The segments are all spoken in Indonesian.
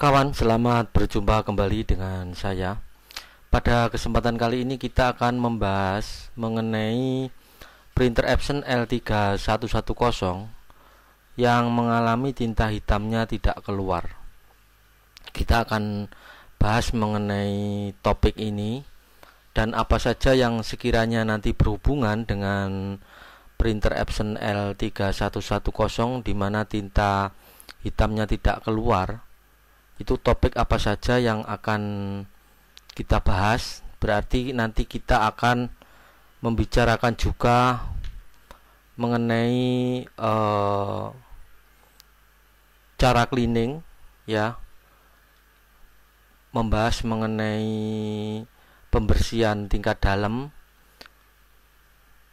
Kawan, selamat berjumpa kembali dengan saya. Pada kesempatan kali ini kita akan membahas mengenai printer Epson L3110 yang mengalami tinta hitamnya tidak keluar. Kita akan bahas mengenai topik ini dan apa saja yang sekiranya nanti berhubungan dengan printer Epson L3110 di mana tinta hitamnya tidak keluar. Itu topik apa saja yang akan kita bahas. Berarti nanti kita akan membicarakan juga mengenai cara cleaning, ya, membahas mengenai pembersihan tingkat dalam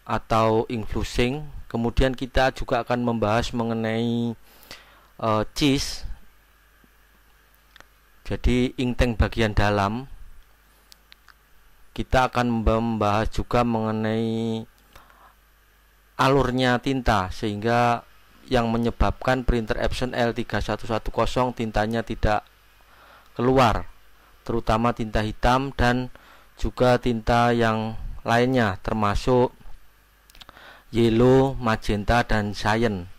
atau infusing. Kemudian kita juga akan membahas mengenai cheese, jadi inktank bagian dalam. Kita akan membahas juga mengenai alurnya tinta, sehingga yang menyebabkan printer Epson L3110 tintanya tidak keluar, terutama tinta hitam dan juga tinta yang lainnya termasuk yellow, magenta, dan cyan.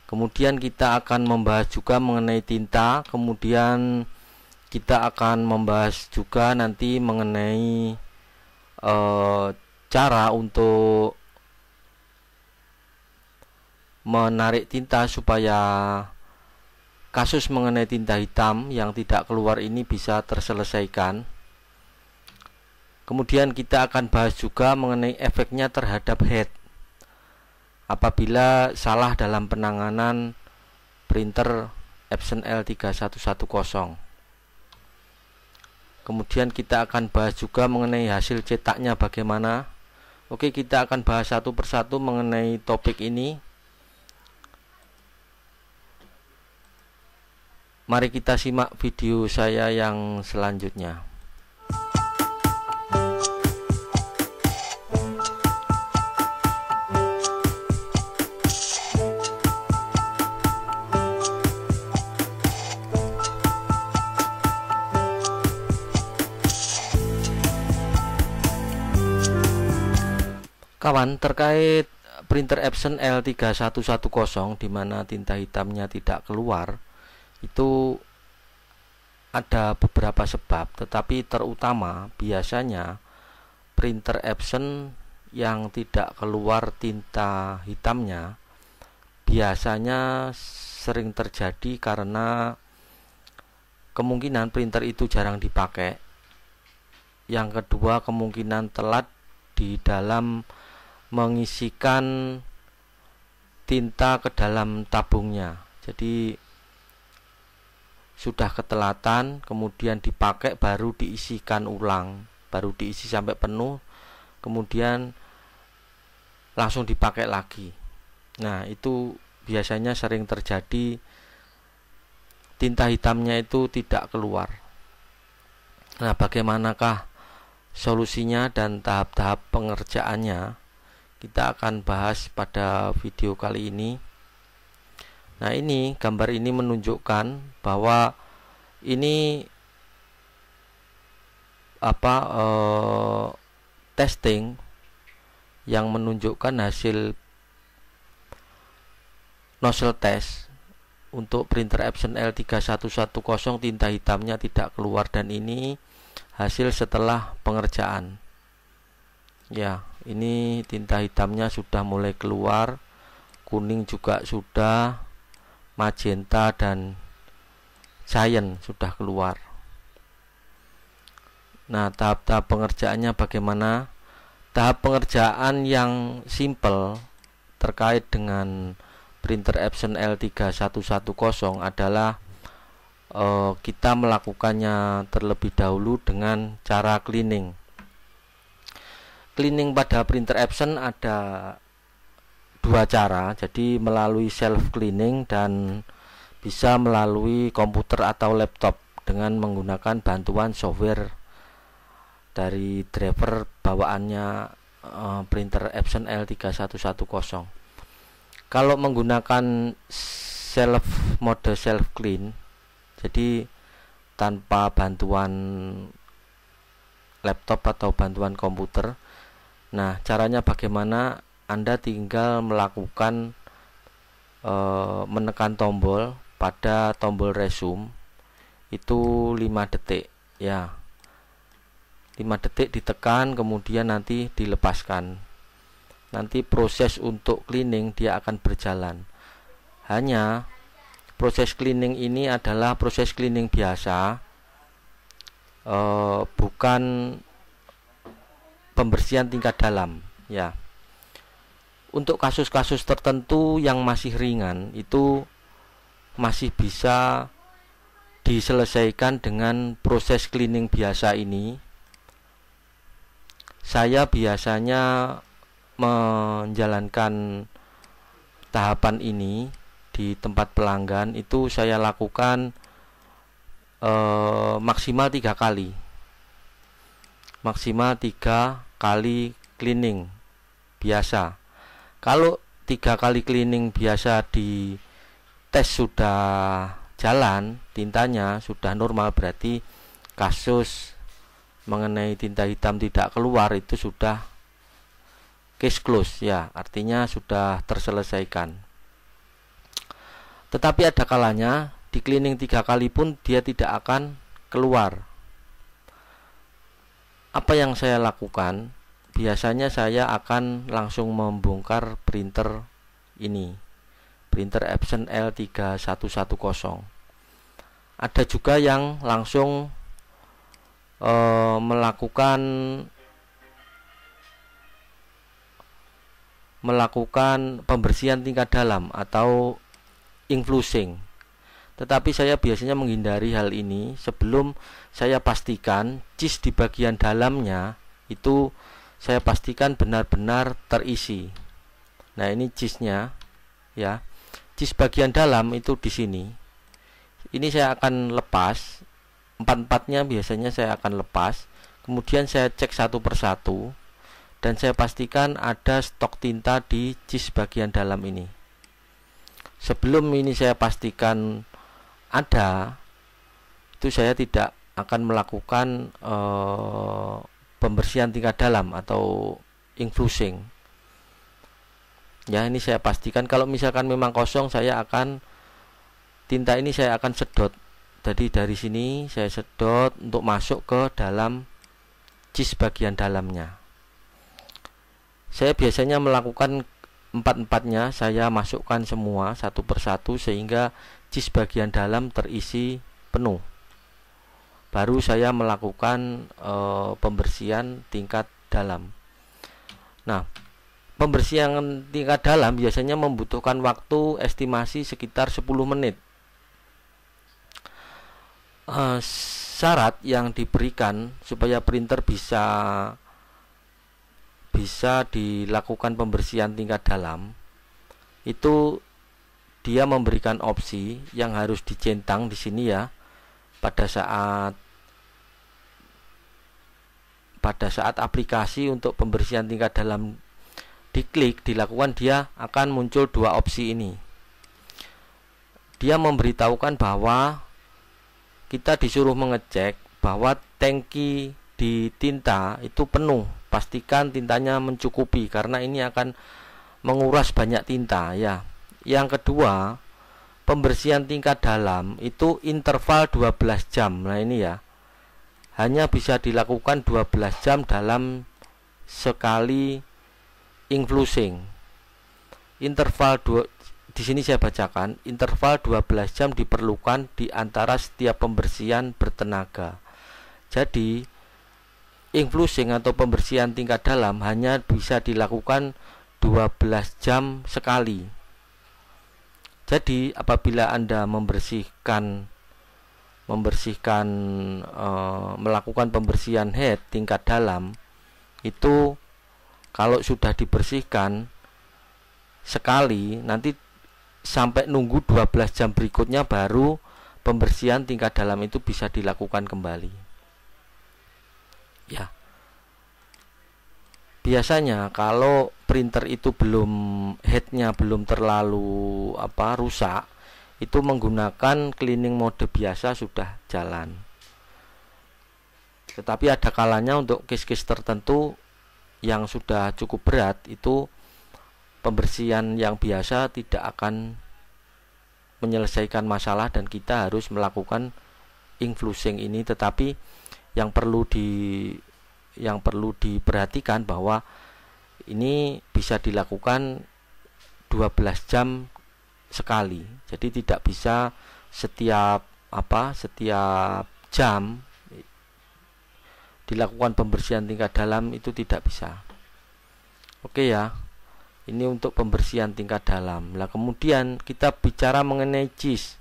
Kemudian kita akan membahas juga mengenai tinta. Kemudian kita akan membahas juga nanti mengenai cara untuk menarik tinta supaya kasus mengenai tinta hitam yang tidak keluar ini bisa terselesaikan. Kemudian kita akan bahas juga mengenai efeknya terhadap head apabila salah dalam penanganan printer Epson L3110. Kemudian kita akan bahas juga mengenai hasil cetaknya bagaimana. Oke, kita akan bahas satu persatu mengenai topik ini. Mari kita simak video saya yang selanjutnya. Kawan, terkait printer Epson L3110 di mana tinta hitamnya tidak keluar, itu ada beberapa sebab, tetapi terutama biasanya printer Epson yang tidak keluar tinta hitamnya biasanya sering terjadi karena kemungkinan printer itu jarang dipakai. Yang kedua, kemungkinan telat di dalam mengisikan tinta ke dalam tabungnya. Jadi sudah ketelatan, kemudian dipakai baru diisikan ulang, baru diisi sampai penuh, kemudian langsung dipakai lagi. Nah, itu biasanya sering terjadi, tinta hitamnya itu tidak keluar. Nah, bagaimanakah solusinya dan tahap-tahap pengerjaannya? Kita akan bahas pada video kali ini. Nah, ini gambar ini menunjukkan bahwa ini testing yang menunjukkan hasil nozzle test untuk printer Epson L3110 tinta hitamnya tidak keluar, dan ini hasil setelah pengerjaan. Ya, ini tinta hitamnya sudah mulai keluar, kuning juga sudah, magenta dan cyan sudah keluar. Nah, tahap-tahap pengerjaannya bagaimana? Tahap pengerjaan yang simple terkait dengan printer Epson L3110 adalah kita melakukannya terlebih dahulu dengan cara cleaning. Cleaning pada printer Epson ada dua cara, jadi melalui self cleaning dan bisa melalui komputer atau laptop dengan menggunakan bantuan software dari driver bawaannya printer Epson L3110. Kalau menggunakan mode self clean, Jadi tanpa bantuan laptop atau bantuan komputer. Nah, caranya bagaimana? Anda tinggal melakukan menekan tombol pada tombol resume itu 5 detik ya. 5 detik ditekan, kemudian nanti dilepaskan. Nanti proses untuk cleaning dia akan berjalan. Hanya proses cleaning ini adalah proses cleaning biasa, bukan pembersihan tingkat dalam ya. Untuk kasus-kasus tertentu yang masih ringan itu masih bisa diselesaikan dengan proses cleaning biasa ini. Saya biasanya menjalankan tahapan ini di tempat pelanggan itu saya lakukan maksimal 3 kali. Maksimal 3 kali cleaning biasa. Kalau 3 kali cleaning biasa di tes sudah jalan, tintanya sudah normal, berarti kasus mengenai tinta hitam tidak keluar itu sudah case close ya, artinya sudah terselesaikan. Tetapi ada kalanya di cleaning 3 kali pun dia tidak akan keluar. Apa yang saya lakukan? Biasanya saya akan langsung membongkar printer ini, printer Epson L3110. Ada juga yang langsung melakukan pembersihan tingkat dalam atau infusing. Tetapi saya biasanya menghindari hal ini sebelum saya pastikan cheese di bagian dalamnya itu saya pastikan benar-benar terisi. Nah, ini cheese-nya ya. Cheese bagian dalam itu di sini. Ini saya akan lepas. Empat-empatnya biasanya saya akan lepas. Kemudian saya cek satu persatu dan saya pastikan ada stok tinta di cheese bagian dalam ini. Sebelum ini saya pastikan ada, itu saya tidak akan melakukan pembersihan tingkat dalam atau infusing. Ya, ini saya pastikan. Kalau misalkan memang kosong, saya akan tinta ini saya akan sedot. Jadi dari sini saya sedot untuk masuk ke dalam cheese bagian dalamnya. Saya biasanya melakukan empat-empatnya, saya masukkan semua satu persatu sehingga cheese bagian dalam terisi penuh. Baru saya melakukan pembersihan tingkat dalam. Nah, pembersihan tingkat dalam biasanya membutuhkan waktu estimasi sekitar 10 menit. Syarat yang diberikan supaya printer bisa dilakukan pembersihan tingkat dalam itu dia memberikan opsi yang harus dicentang di sini ya. Pada saat aplikasi untuk pembersihan tingkat dalam diklik dilakukan, dia akan muncul 2 opsi ini. Dia memberitahukan bahwa kita disuruh mengecek bahwa tangki di tinta itu penuh. Pastikan tintanya mencukupi karena ini akan menguras banyak tinta ya. Yang kedua, pembersihan tingkat dalam itu interval 12 jam. Nah, ini ya. Hanya bisa dilakukan 12 jam dalam sekali infusing. Di sini saya bacakan, interval 12 jam diperlukan di antara setiap pembersihan bertenaga. Jadi, infusing atau pembersihan tingkat dalam hanya bisa dilakukan 12 jam sekali. Jadi, apabila Anda melakukan pembersihan head tingkat dalam itu, kalau sudah dibersihkan sekali, nanti sampai nunggu 12 jam berikutnya baru pembersihan tingkat dalam itu bisa dilakukan kembali ya. Biasanya kalau printer itu headnya belum terlalu rusak, itu menggunakan cleaning mode biasa sudah jalan. Tetapi ada kalanya untuk case-case tertentu yang sudah cukup berat, itu pembersihan yang biasa tidak akan menyelesaikan masalah dan kita harus melakukan ink flushing ini. Tetapi yang perlu diperhatikan bahwa ini bisa dilakukan 12 jam sekali. Jadi tidak bisa setiap jam dilakukan pembersihan tingkat dalam, itu tidak bisa. Oke ya, ini untuk pembersihan tingkat dalam. Nah, kemudian kita bicara mengenai cheese.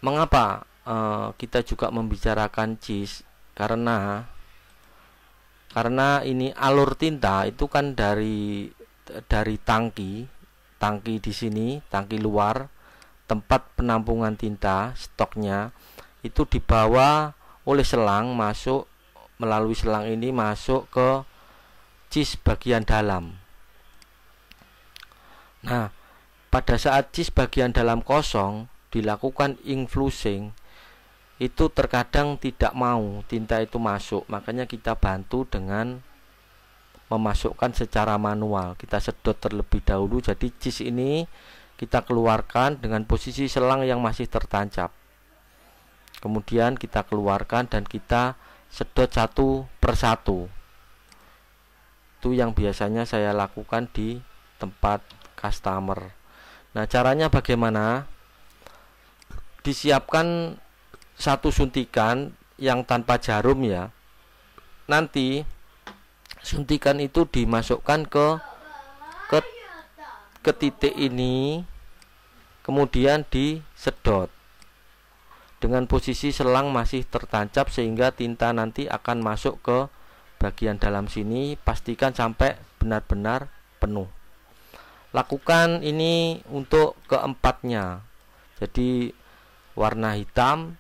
Mengapa kita juga membicarakan cheese? Karena ini alur tinta itu kan dari tangki di sini, tangki luar, tempat penampungan tinta, stoknya itu dibawa oleh selang, masuk melalui selang ini masuk ke cheese bagian dalam. Nah, pada saat cheese bagian dalam kosong dilakukan ink flushing, itu terkadang tidak mau tinta itu masuk. Makanya kita bantu dengan memasukkan secara manual. Kita sedot terlebih dahulu. Jadi cheese ini kita keluarkan dengan posisi selang yang masih tertancap. Kemudian kita keluarkan dan kita sedot satu persatu. Itu yang biasanya saya lakukan di tempat customer. Nah, caranya bagaimana? Disiapkan satu suntikan yang tanpa jarum ya. Nanti suntikan itu dimasukkan ke titik ini, kemudian disedot dengan posisi selang masih tertancap sehingga tinta nanti akan masuk ke bagian dalam sini. Pastikan sampai benar-benar penuh. Lakukan ini untuk keempatnya. Jadi warna hitam,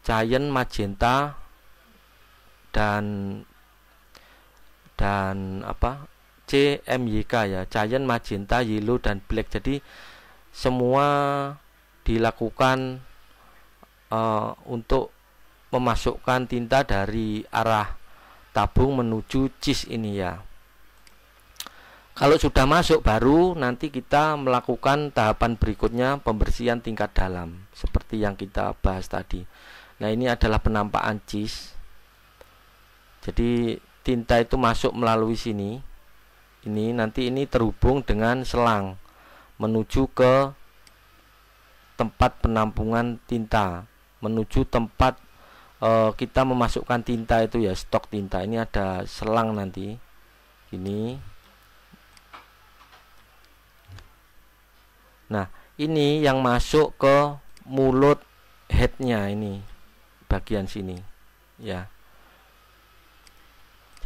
cyan, magenta, dan CMYK ya, cyan, magenta, yellow, dan black. Jadi semua dilakukan untuk memasukkan tinta dari arah tabung menuju cheese ini ya. Kalau sudah masuk, baru nanti kita melakukan tahapan berikutnya, pembersihan tingkat dalam seperti yang kita bahas tadi. Nah, ini adalah penampakan cheese. Jadi tinta itu masuk melalui sini. Ini nanti ini terhubung dengan selang menuju ke tempat penampungan tinta, menuju tempat kita memasukkan tinta itu ya, stok tinta. Ini ada selang nanti ini. Nah, ini yang masuk ke mulut headnya, ini bagian sini ya.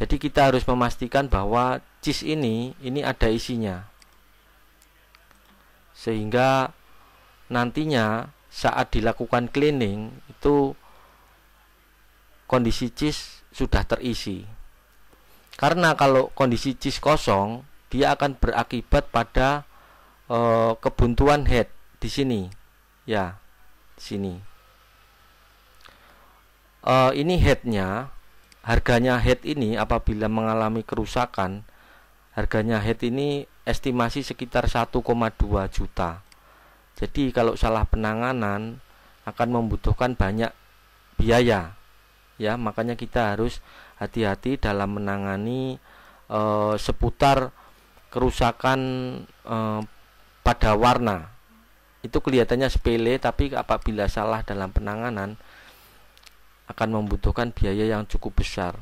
Jadi kita harus memastikan bahwa cheese ini ada isinya, sehingga nantinya saat dilakukan cleaning itu kondisi cheese sudah terisi. Karena kalau kondisi cheese kosong, dia akan berakibat pada kebuntuan head di sini ya, di sini. Ini headnya, harganya head ini apabila mengalami kerusakan, harganya head ini estimasi sekitar 1,2 juta. Jadi kalau salah penanganan akan membutuhkan banyak biaya ya. Makanya kita harus hati-hati dalam menangani seputar kerusakan pada warna. Itu kelihatannya sepele, tapi apabila salah dalam penanganan akan membutuhkan biaya yang cukup besar.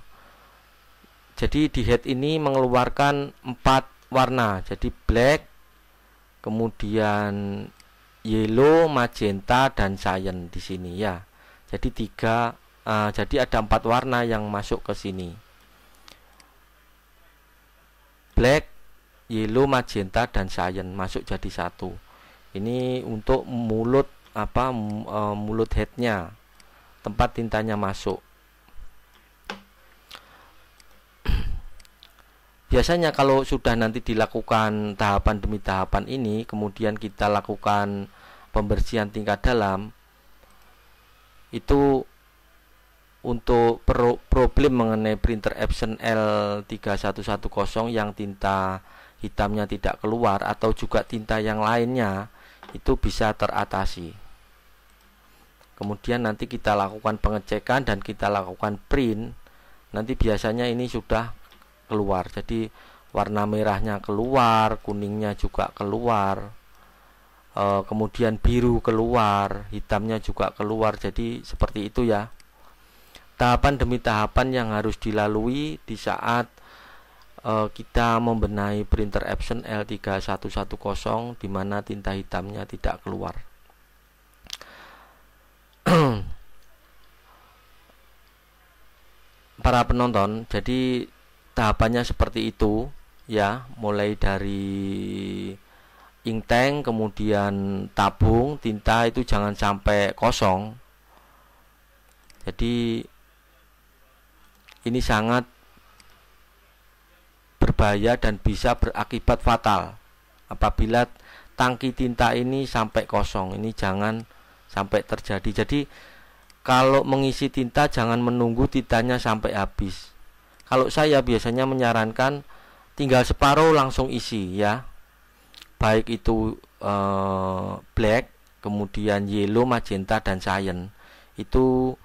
Jadi di head ini mengeluarkan 4 warna. Jadi black, kemudian yellow, magenta, dan cyan di sini ya. Jadi jadi ada 4 warna yang masuk ke sini. Black, yellow, magenta, dan cyan masuk jadi satu. Ini untuk mulut mulut headnya, tempat tintanya masuk. Biasanya kalau sudah nanti dilakukan tahapan demi tahapan ini, kemudian kita lakukan pembersihan tingkat dalam, itu untuk problem mengenai printer Epson L3110 yang tinta hitamnya tidak keluar atau juga tinta yang lainnya, itu bisa teratasi. Kemudian nanti kita lakukan pengecekan dan kita lakukan print. Nanti biasanya ini sudah keluar, jadi warna merahnya keluar, kuningnya juga keluar, kemudian biru keluar, hitamnya juga keluar. Jadi seperti itu ya, tahapan demi tahapan yang harus dilalui di saat kita membenahi printer Epson L3110 di mana tinta hitamnya tidak keluar. Para penonton, jadi tahapannya seperti itu ya, mulai dari ink tank, kemudian tabung tinta itu jangan sampai kosong. Jadi ini sangat berbahaya dan bisa berakibat fatal apabila tangki tinta ini sampai kosong. Ini jangan sampai terjadi. Jadi kalau mengisi tinta jangan menunggu tintanya sampai habis. Kalau saya biasanya menyarankan tinggal separuh langsung isi ya, baik itu black, kemudian yellow, magenta, dan cyan. Itu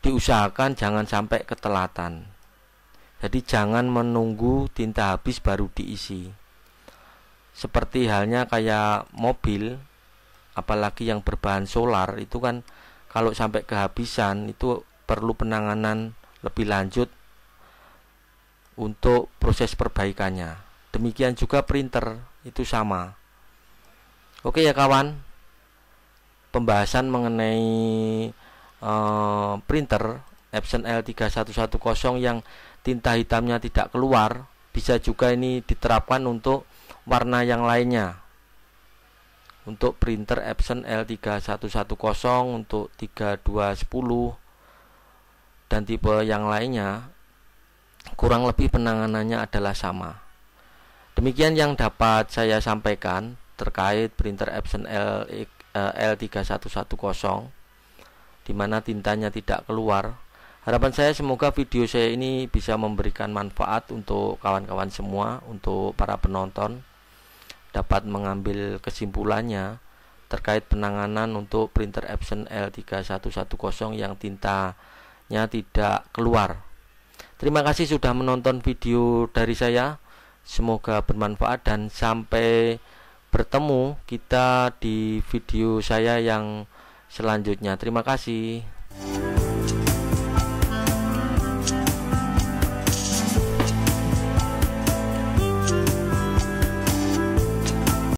diusahakan jangan sampai ketelatan. Jadi jangan menunggu tinta habis baru diisi. Seperti halnya kayak mobil, apalagi yang berbahan solar, itu kan kalau sampai kehabisan itu perlu penanganan lebih lanjut untuk proses perbaikannya. Demikian juga printer itu sama. Oke ya kawan, pembahasan mengenai printer Epson L3110 yang tinta hitamnya tidak keluar, bisa juga ini diterapkan untuk warna yang lainnya. Untuk printer Epson L3110, untuk 3210 dan tipe yang lainnya, kurang lebih penanganannya adalah sama. Demikian yang dapat saya sampaikan terkait printer Epson L3110 di mana tintanya tidak keluar. Harapan saya semoga video saya ini bisa memberikan manfaat untuk kawan-kawan semua, untuk para penonton dapat mengambil kesimpulannya terkait penanganan untuk printer Epson L3110 yang tintanya tidak keluar. Terima kasih sudah menonton video dari saya. Semoga bermanfaat dan sampai bertemu kita di video saya yang selanjutnya. Terima kasih.